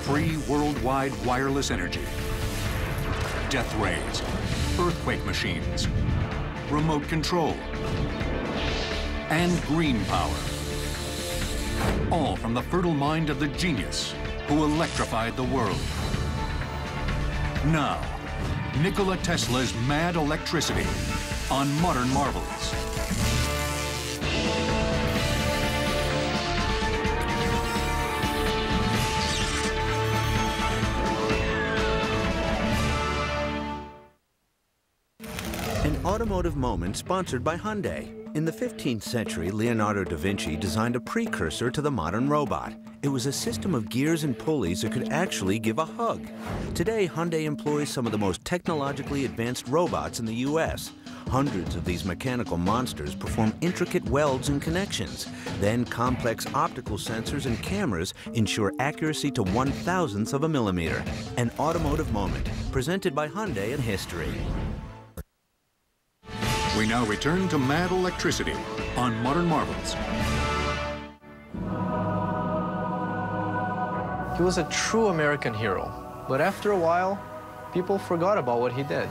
free worldwide wireless energy, death rays, earthquake machines, remote control, and green power. All from the fertile mind of the genius who electrified the world. Now, Nikola Tesla's mad electricity on Modern Marvels. An automotive moment sponsored by Hyundai. In the 15th century, Leonardo da Vinci designed a precursor to the modern robot. It was a system of gears and pulleys that could actually give a hug. Today, Hyundai employs some of the most technologically advanced robots in the U.S. Hundreds of these mechanical monsters perform intricate welds and connections. Then complex optical sensors and cameras ensure accuracy to 1/1000th of a millimeter. An automotive moment, presented by Hyundai in history. We now return to mad electricity on Modern Marvels. He was a true American hero, but after a while, people forgot about what he did.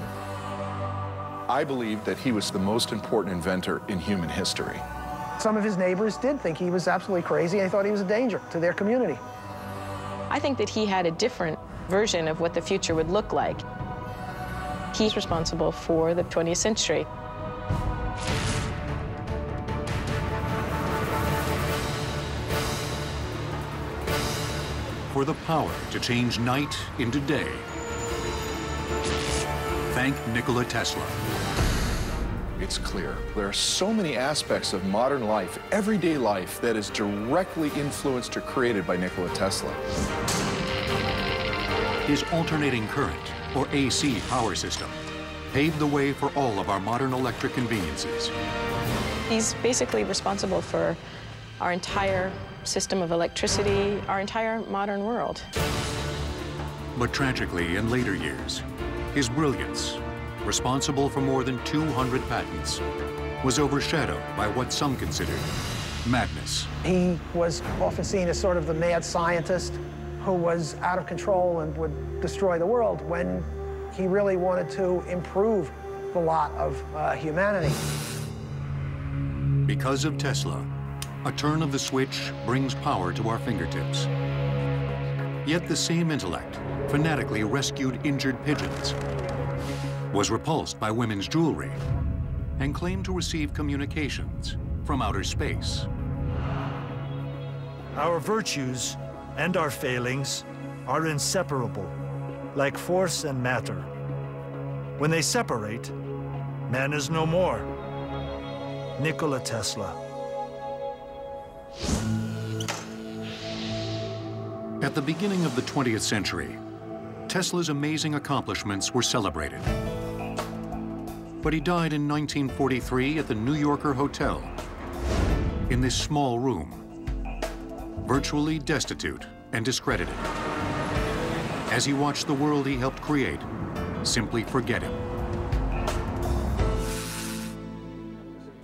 I believe that he was the most important inventor in human history. Some of his neighbors did think he was absolutely crazy, and they thought he was a danger to their community. I think that he had a different version of what the future would look like. He's responsible for the 20th century. For the power to change night into day. Thank Nikola Tesla. It's clear there are so many aspects of modern life, everyday life, that is directly influenced or created by Nikola Tesla. His alternating current, or AC power system, paved the way for all of our modern electric conveniences. He's basically responsible for our entire system of electricity, our entire modern world. But tragically, in later years, his brilliance, responsible for more than 200 patents, was overshadowed by what some considered madness. He was often seen as sort of the mad scientist who was out of control and would destroy the world, when he really wanted to improve the lot of humanity. Because of Tesla, a turn of the switch brings power to our fingertips. Yet the same intellect fanatically rescued injured pigeons, was repulsed by women's jewelry, and claimed to receive communications from outer space. Our virtues and our failings are inseparable, like force and matter. When they separate, man is no more. Nikola Tesla. At the beginning of the 20th century, Tesla's amazing accomplishments were celebrated. But he died in 1943 at the New Yorker Hotel, in this small room, virtually destitute and discredited. As he watched the world he helped create simply forget him.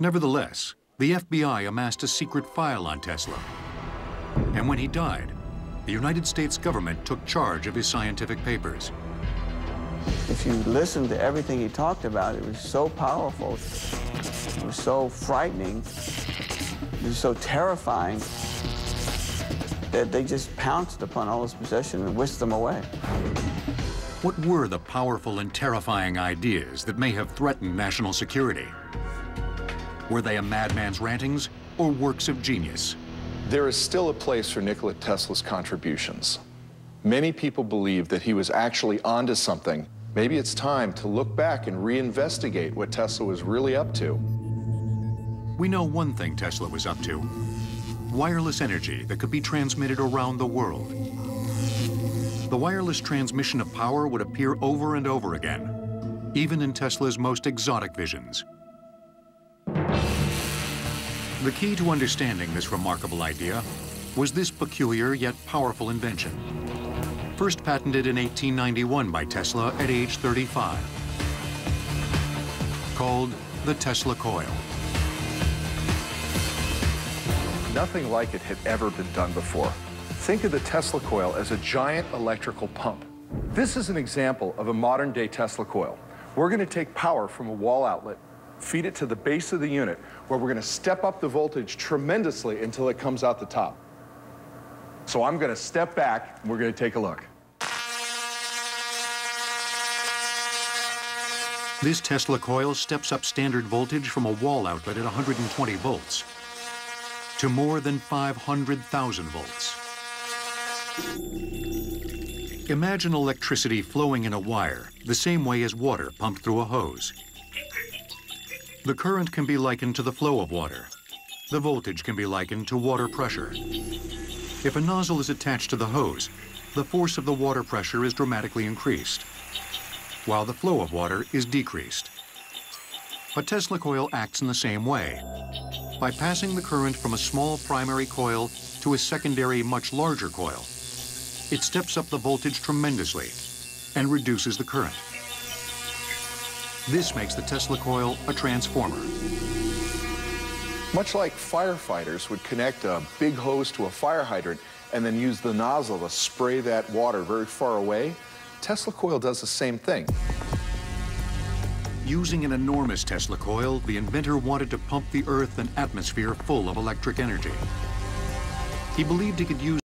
Nevertheless, the FBI amassed a secret file on Tesla. And when he died, the United States government took charge of his scientific papers. If you listen to everything he talked about, it was so powerful, it was so frightening, it was so terrifying that they just pounced upon all his possessions and whisked them away. What were the powerful and terrifying ideas that may have threatened national security? Were they a madman's rantings or works of genius? There is still a place for Nikola Tesla's contributions. Many people believe that he was actually onto something. Maybe it's time to look back and reinvestigate what Tesla was really up to. We know one thing Tesla was up to: wireless energy that could be transmitted around the world. The wireless transmission of power would appear over and over again, even in Tesla's most exotic visions. The key to understanding this remarkable idea was this peculiar yet powerful invention, first patented in 1891 by Tesla at age 35, called the Tesla coil. Nothing like it had ever been done before. Think of the Tesla coil as a giant electrical pump. This is an example of a modern-day Tesla coil. We're going to take power from a wall outlet, feed it to the base of the unit, where we're going to step up the voltage tremendously until it comes out the top. So I'm going to step back, and we're going to take a look. This Tesla coil steps up standard voltage from a wall outlet at 120 volts to more than 500,000 volts. Imagine electricity flowing in a wire the same way as water pumped through a hose. The current can be likened to the flow of water. The voltage can be likened to water pressure. If a nozzle is attached to the hose, the force of the water pressure is dramatically increased, while the flow of water is decreased. A Tesla coil acts in the same way. By passing the current from a small primary coil to a secondary, much larger coil, it steps up the voltage tremendously and reduces the current. This makes the Tesla coil a transformer. Much like firefighters would connect a big hose to a fire hydrant and then use the nozzle to spray that water very far away, Tesla coil does the same thing. Using an enormous Tesla coil, the inventor wanted to pump the Earth and atmosphere full of electric energy. He believed he could use